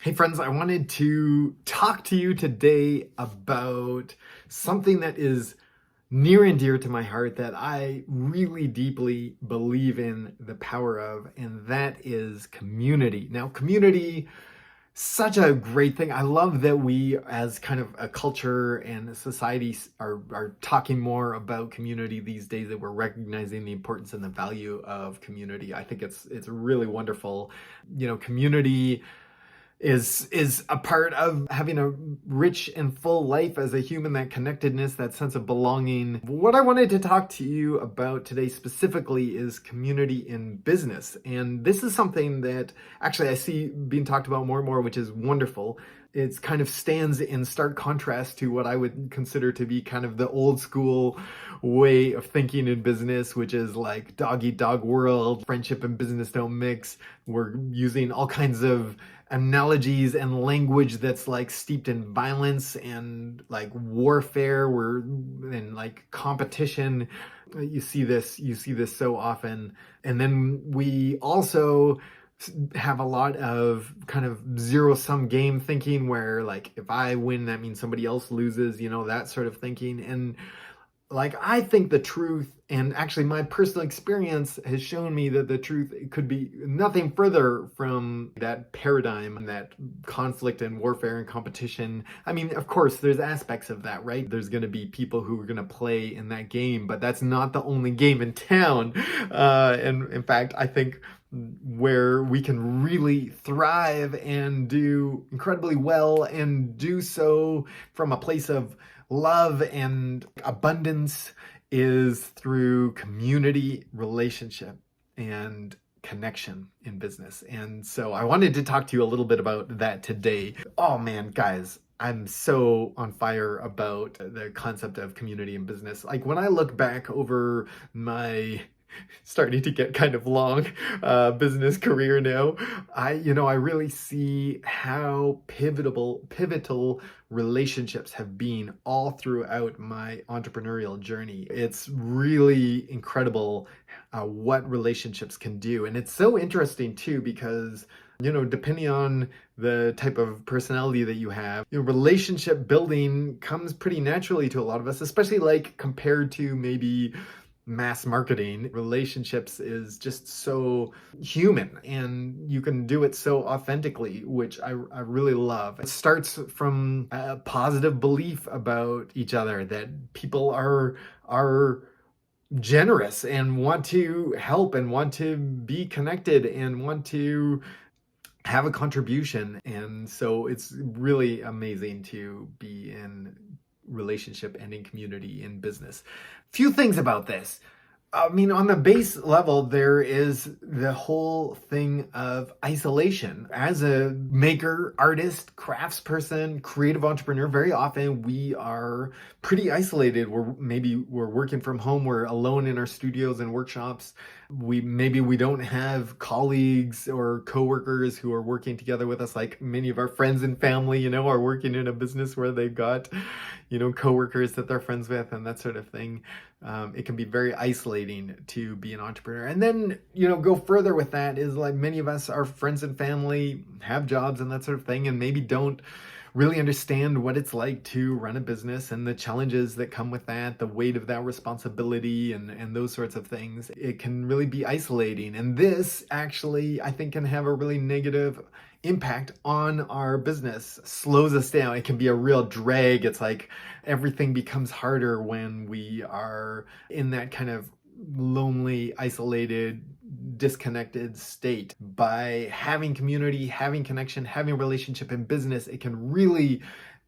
Hey friends, I wanted to talk to you today about something that is near and dear to my heart that I really deeply believe in the power of, and that is community. Now, community, such a great thing. I love that we, as kind of a culture and a society, are talking more about community these days, that we're recognizing the importance and the value of community. I think it's really wonderful. Community is a part of having a rich and full life as a human, that connectedness, that sense of belonging. What I wanted to talk to you about today specifically is community in business. And this is something that actually I see being talked about more and more, which is wonderful. It's kind of stands in stark contrast to what I would consider to be kind of the old school way of thinking in business, which is like dog eat dog world, friendship and business don't mix. We're using all kinds of analogies and language that's like steeped in violence and like warfare. We're in like competition. You see this so often. And then we also have a lot of kind of zero-sum game thinking, where like if I win that means somebody else loses, that sort of thinking. And like, I think the truth, and actually my personal experience has shown me that the truth could be nothing further from that paradigm, that conflict and warfare and competition. I mean, of course, there's aspects of that, right? There's going to be people who are going to play in that game, but that's not the only game in town. And in fact, I think where we can really thrive and do incredibly well, and do so from a place of love and abundance, is through community, relationship, and connection in business. And so I wanted to talk to you a little bit about that today. Oh man, guys, I'm so on fire about the concept of community in business. Like, when I look back over my starting to get kind of long business career now, I really see how pivotal relationships have been all throughout my entrepreneurial journey. It's really incredible what relationships can do. And it's so interesting too, because depending on the type of personality that you have, relationship building comes pretty naturally to a lot of us, especially like compared to maybe mass marketing. Relationships is just so human, and you can do it so authentically, which I really love. It starts from a positive belief about each other, that people are generous and want to help and want to be connected and want to have a contribution. And so it's really amazing to be in relationship and in community in business. Few things about this. I mean, on the base level, there is the whole thing of isolation. As a maker, artist, craftsperson, creative entrepreneur, very often we are pretty isolated. We're working from home. We're alone in our studios and workshops. We don't have colleagues or coworkers who are working together with us, like many of our friends and family, are working in a business where they've got, coworkers that they're friends with and that sort of thing. It can be very isolating to be an entrepreneur. And then, go further with that is like many of us, our friends and family have jobs and that sort of thing, and maybe don't really understand what it's like to run a business and the challenges that come with that, the weight of that responsibility and those sorts of things. It can really be isolating. And this actually, I think, can have a really negative impact on our business, slows us down. It can be a real drag. It's like everything becomes harder when we are in that kind of lonely, isolated, disconnected state. By having community, having connection, having a relationship in business, it can really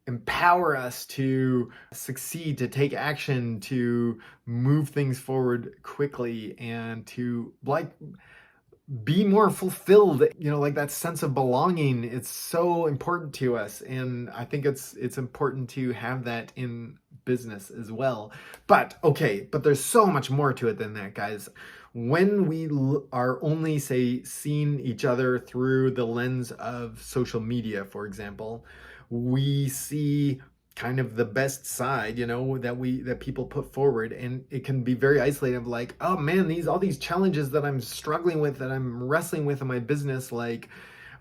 empower us to succeed, to take action, to move things forward quickly, and to be more fulfilled. Like that sense of belonging, it's so important to us, and I think it's important to have that in business as well. But there's so much more to it than that, guys. When we are only, say, seeing each other through the lens of social media, for example, we see kind of the best side, that people put forward, and it can be very isolating, of like, oh man, all these challenges that I'm struggling with, that I'm wrestling with in my business, like,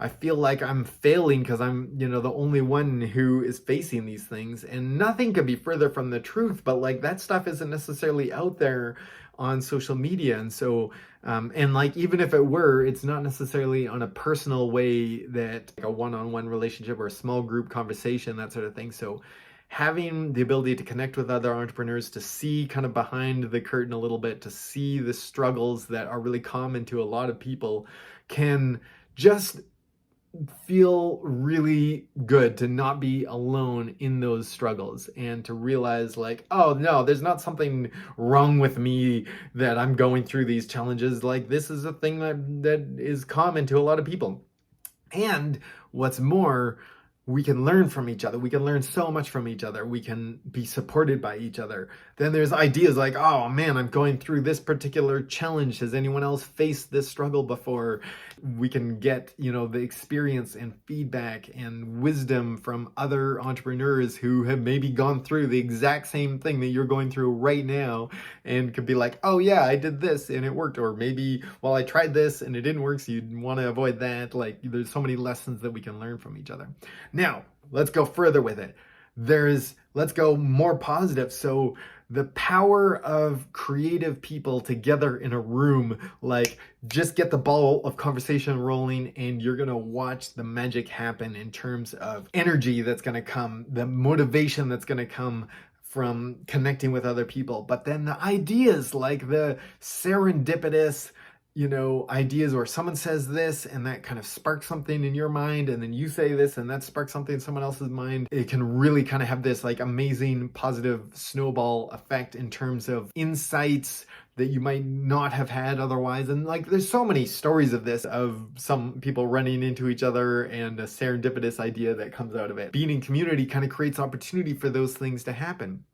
I feel like I'm failing because I'm, the only one who is facing these things. And nothing could be further from the truth, but like that stuff isn't necessarily out there on social media. And so, and like, even if it were, it's not necessarily on a personal way, that like a one-on-one relationship or a small group conversation, that sort of thing. So having the ability to connect with other entrepreneurs, to see kind of behind the curtain a little bit, to see the struggles that are really common to a lot of people, can just feel really good to not be alone in those struggles, and to realize like, oh no, there's not something wrong with me that I'm going through these challenges. Like, this is a thing that is common to a lot of people. And what's more, we can learn from each other. We can learn so much from each other. We can be supported by each other. Then there's ideas like, oh man, I'm going through this particular challenge. Has anyone else faced this struggle before? We can get, the experience and feedback and wisdom from other entrepreneurs who have maybe gone through the exact same thing that you're going through right now, and could be like, oh yeah, I did this and it worked. Or maybe, well, I tried this and it didn't work, so you'd want to avoid that. Like, there's so many lessons that we can learn from each other. Now, let's go further with it. Let's go more positive. So the power of creative people together in a room, like, just get the ball of conversation rolling, and you're going to watch the magic happen in terms of energy that's going to come, the motivation that's going to come from connecting with other people. But then the ideas, like the serendipitous, ideas where someone says this and that kind of sparks something in your mind, and then you say this and that sparks something in someone else's mind. It can really kind of have this like amazing positive snowball effect in terms of insights that you might not have had otherwise. And like, there's so many stories of this, of some people running into each other and a serendipitous idea that comes out of it. Being in community kind of creates opportunity for those things to happen.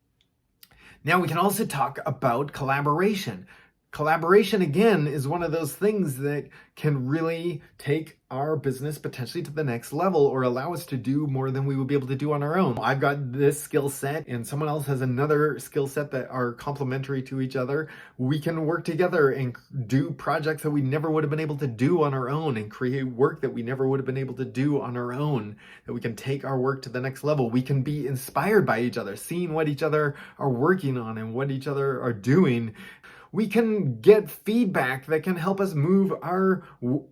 Now we can also talk about collaboration. Collaboration, again, is one of those things that can really take our business potentially to the next level, or allow us to do more than we would be able to do on our own. I've got this skill set and someone else has another skill set that are complementary to each other. We can work together and do projects that we never would have been able to do on our own, and create work that we never would have been able to do on our own, that we can take our work to the next level. We can be inspired by each other, seeing what each other are working on and what each other are doing. We can get feedback that can help us move our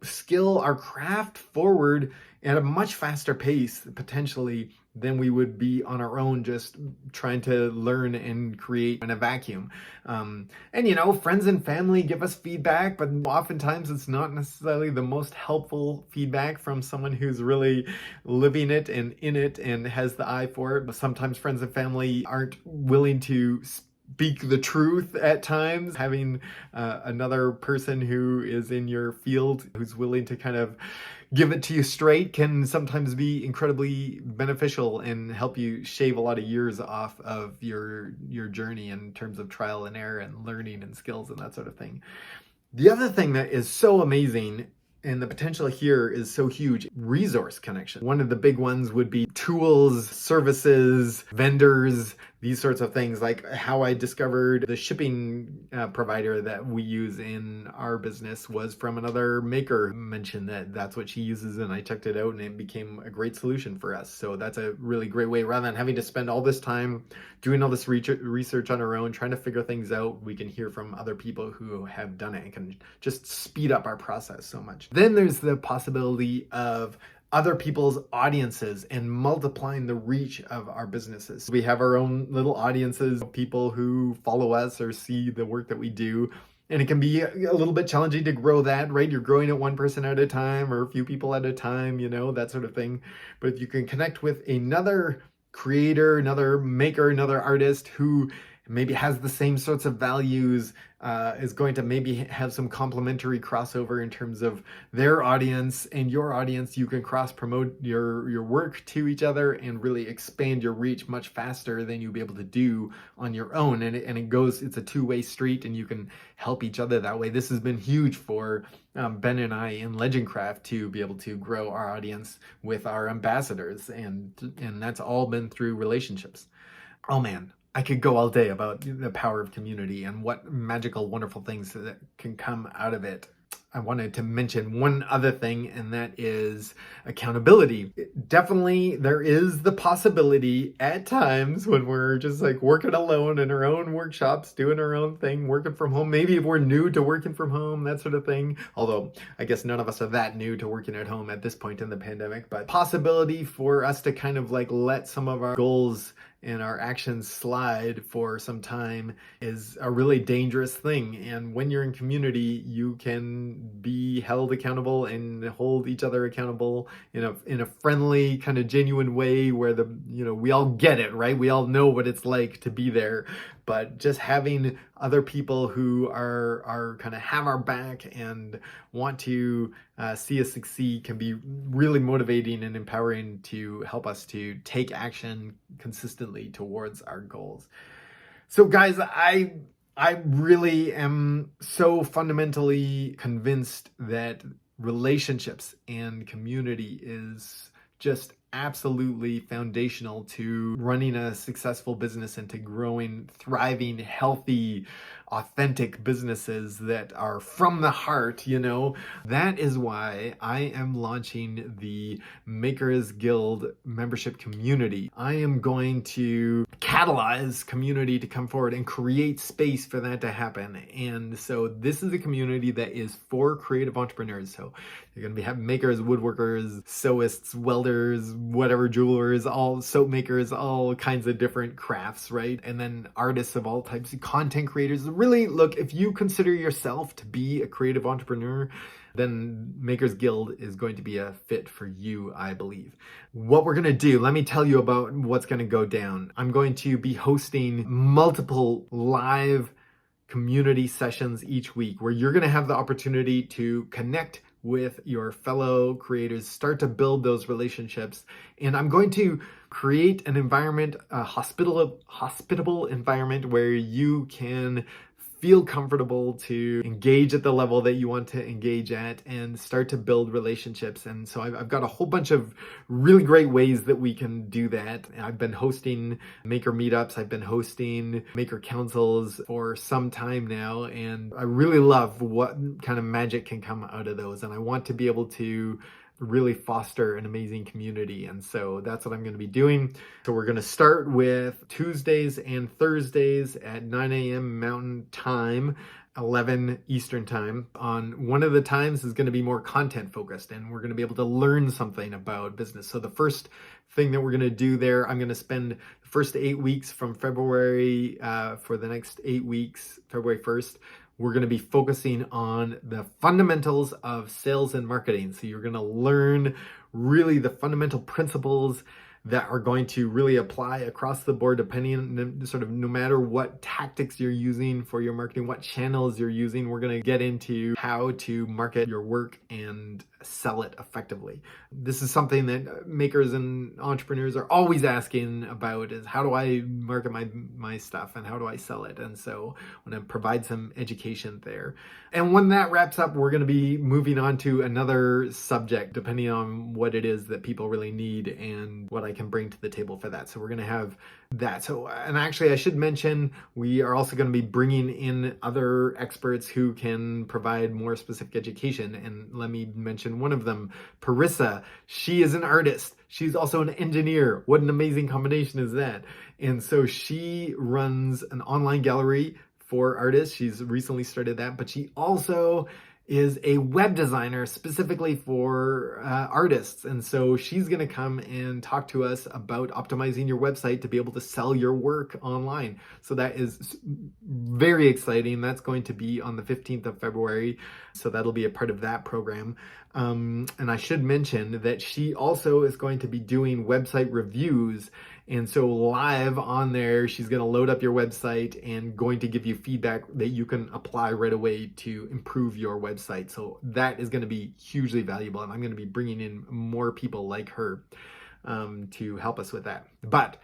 skill, our craft forward at a much faster pace, potentially, than we would be on our own, just trying to learn and create in a vacuum. And friends and family give us feedback, but oftentimes it's not necessarily the most helpful feedback from someone who's really living it and in it and has the eye for it. But sometimes friends and family aren't willing to speak the truth at times. Having another person who is in your field who's willing to kind of give it to you straight can sometimes be incredibly beneficial and help you shave a lot of years off of your journey in terms of trial and error and learning and skills and that sort of thing. The other thing that is so amazing, and the potential here is so huge, resource connection. One of the big ones would be tools, services, vendors, these sorts of things. Like how I discovered the shipping provider that we use in our business was from another maker. Mentioned that that's what she uses, and I checked it out and it became a great solution for us. So that's a really great way. Rather than having to spend all this time doing all this research on our own, trying to figure things out, we can hear from other people who have done it and can just speed up our process so much. Then there's the possibility of other people's audiences and multiplying the reach of our businesses. We have our own little audiences, people who follow us or see the work that we do. And it can be a little bit challenging to grow that, right? You're growing it one person at a time or a few people at a time, that sort of thing. But if you can connect with another creator, another maker, another artist who maybe has the same sorts of values, is going to maybe have some complementary crossover in terms of their audience and your audience. You can cross promote your work to each other and really expand your reach much faster than you'll be able to do on your own. And it's a two-way street, and you can help each other that way. This has been huge for Ben and I in Legendcraft to be able to grow our audience with our ambassadors, and that's all been through relationships. Oh man, I could go all day about the power of community and what magical, wonderful things that can come out of it. I wanted to mention one other thing, and that is accountability. Definitely, there is the possibility at times when we're just like working alone in our own workshops, doing our own thing, working from home. Maybe if we're new to working from home, that sort of thing. Although I guess none of us are that new to working at home at this point in the pandemic, but possibility for us to kind of like let some of our goals and our actions slide for some time is a really dangerous thing. And when you're in community, you can be held accountable and hold each other accountable in a friendly, kind of genuine way where we all get it, right? We all know what it's like to be there. But just having other people who are kind of have our back and want to see us succeed can be really motivating and empowering to help us to take action consistently towards our goals. So guys, I really am so fundamentally convinced that relationships and community is just absolutely foundational to running a successful business and to growing, thriving, healthy, authentic businesses that are from the heart. That is why I am launching the Makers Guild membership community. I am going to catalyze community to come forward and create space for that to happen. And so this is a community that is for creative entrepreneurs. So you're going to have makers, woodworkers, sewists, welders, whatever, jewelers, all soap makers, all kinds of different crafts, right? And then artists of all types, content creators. Really, look, if you consider yourself to be a creative entrepreneur, then Makers Guild is going to be a fit for you, I believe. What we're going to do, let me tell you about what's going to go down. I'm going to be hosting multiple live community sessions each week where you're going to have the opportunity to connect with your fellow creators, start to build those relationships. And I'm going to create an environment, a hospitable environment where you can feel comfortable to engage at the level that you want to engage at and start to build relationships. And so I've got a whole bunch of really great ways that we can do that. I've been hosting maker meetups. I've been hosting maker councils for some time now. And I really love what kind of magic can come out of those. And I want to be able to really foster an amazing community. And so that's what I'm going to be doing. So we're going to start with Tuesdays and Thursdays at 9 a.m. Mountain Time, 11 Eastern Time. On one of the times is going to be more content focused, and we're going to be able to learn something about business. So the first thing that we're going to do there, I'm going to spend the first 8 weeks from February for the next 8 weeks, February 1st, we're going to be focusing on the fundamentals of sales and marketing. So you're going to learn really the fundamental principles that are going to really apply across the board, depending on sort of no matter what tactics you're using for your marketing, what channels you're using. We're going to get into how to market your work and sell it effectively. This is something that makers and entrepreneurs are always asking about, is how do I market my stuff and how do I sell it? And so I want to provide some education there. And when that wraps up, we're going to be moving on to another subject, depending on what it is that people really need and what I can bring to the table for that. So we're going to have that. So, and actually I should mention, we are also going to be bringing in other experts who can provide more specific education. And let me mention one of them, Parissa. She is an artist. She's also an engineer. What an amazing combination is that? And so she runs an online gallery for artists. She's recently started that, but she also is a web designer specifically for artists. And so she's going to come and talk to us about optimizing your website to be able to sell your work online. So that is very exciting. That's going to be on the 15th of February. So that'll be a part of that program. And I should mention that she also is going to be doing website reviews. And so live on there, she's going to load up your website and going to give you feedback that you can apply right away to improve your website. So that is going to be hugely valuable. And I'm going to be bringing in more people like her to help us with that. But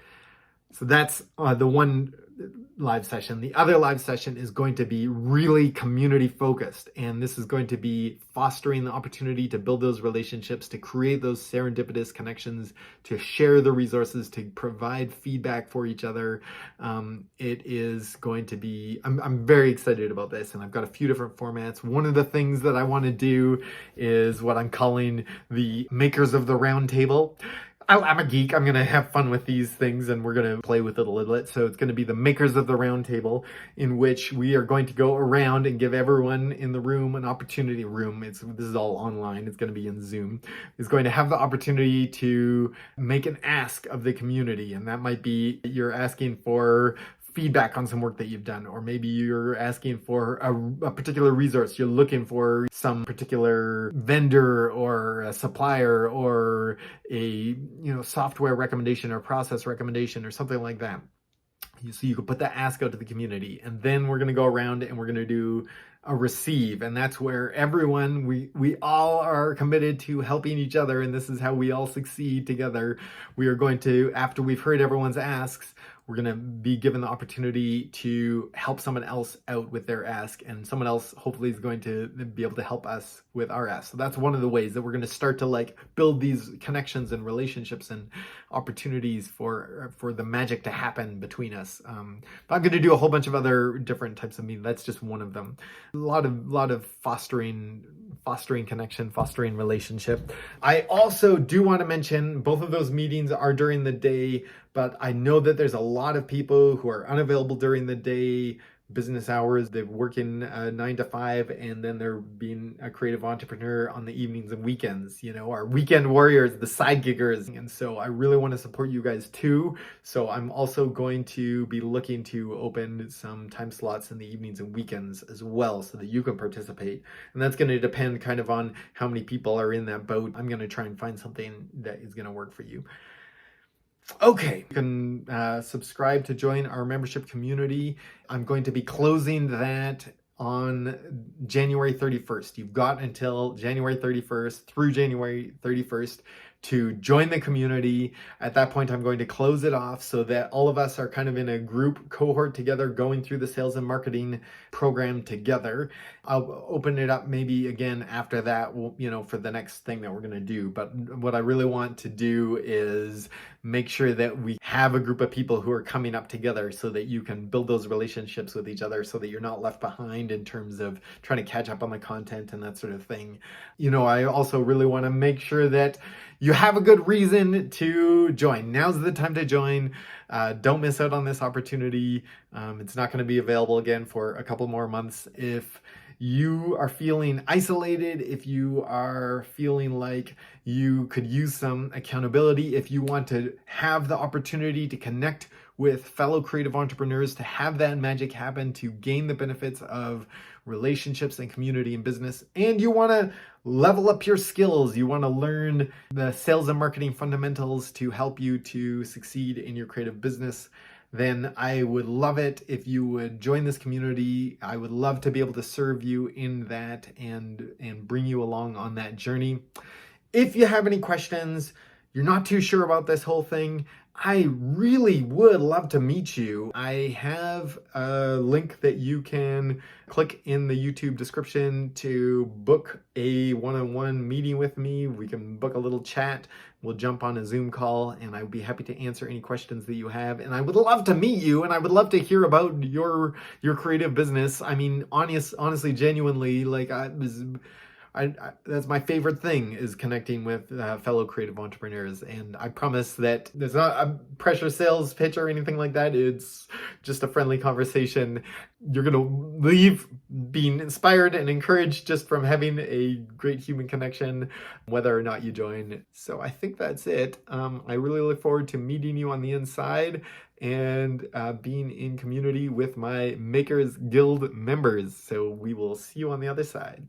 So that's the one live session. The other live session is going to be really community focused, and this is going to be fostering the opportunity to build those relationships, to create those serendipitous connections, to share the resources, to provide feedback for each other. It is going to be, I'm very excited about this, and I've got a few different formats. One of the things that I want to do is what I'm calling the Makers of the Round Table. I'm a geek. I'm going to have fun with these things, and we're going to play with it a little bit. So it's going to be the Makers of the Round Table, in which we are going to go around and give everyone in the room an opportunity. This is all online. It's going to be in Zoom. Is going to have the opportunity to make an ask of the community, and that might be you're asking for feedback on some work that you've done, or maybe you're asking for a particular resource. You're looking for some particular vendor or a supplier or a software recommendation or process recommendation or something like that. So you can put that ask out to the community, and then we're going to go around and we're going to do a receive, and that's where everyone, we all are committed to helping each other, and this is how we all succeed together. We are going to, after we've heard everyone's asks, we're going to be given the opportunity to help someone else out with their ask, and someone else hopefully is going to be able to help us with our ask. So that's one of the ways that we're going to start to build these connections and relationships and opportunities for the magic to happen between us. But I'm going to do a whole bunch of other different types of meetings. That's just one of them. A lot of fostering connection, fostering relationship. I also do want to mention both of those meetings are during the day, but I know that there's a lot of people who are unavailable during the day, business hours. They're working 9 to 5, and then they're being a creative entrepreneur on the evenings and weekends, our weekend warriors, the side giggers. And so I really want to support you guys too. So I'm also going to be looking to open some time slots in the evenings and weekends as well, so that you can participate. And that's going to depend kind of on how many people are in that boat. I'm going to try and find something that is going to work for you. Okay, you can subscribe to join our membership community. I'm going to be closing that on January 31st. You've got until January 31st through January 31st to join the community. At that point, I'm going to close it off so that all of us are kind of in a group cohort together, going through the sales and marketing program together. I'll open it up maybe again after that, for the next thing that we're going to do. But what I really want to do is make sure that we have a group of people who are coming up together so that you can build those relationships with each other, so that you're not left behind in terms of trying to catch up on the content and that sort of thing. I also really want to make sure that you have a good reason to join. Now's the time to join. Don't miss out on this opportunity. It's not going to be available again for a couple more months. If you are feeling isolated, if you are feeling like you could use some accountability, if you want to have the opportunity to connect with fellow creative entrepreneurs, to have that magic happen, to gain the benefits of relationships and community and business, and you want to level up your skills, you want to learn the sales and marketing fundamentals to help you to succeed in your creative business, then I would love it if you would join this community. I would love to be able to serve you in that and bring you along on that journey. If you have any questions, you're not too sure about this whole thing, I really would love to meet you. I have a link that you can click in the YouTube description to book a one-on-one meeting with me. We can book a little chat. We'll jump on a Zoom call, and I would be happy to answer any questions that you have. And I would love to meet you, and I would love to hear about your creative business. I mean, honestly, genuinely, that's my favorite thing, is connecting with fellow creative entrepreneurs. And I promise that there's not a pressure sales pitch or anything like that. It's just a friendly conversation. You're going to leave being inspired and encouraged just from having a great human connection, whether or not you join. So I think that's it. I really look forward to meeting you on the inside and being in community with my Makers Guild members. So we will see you on the other side.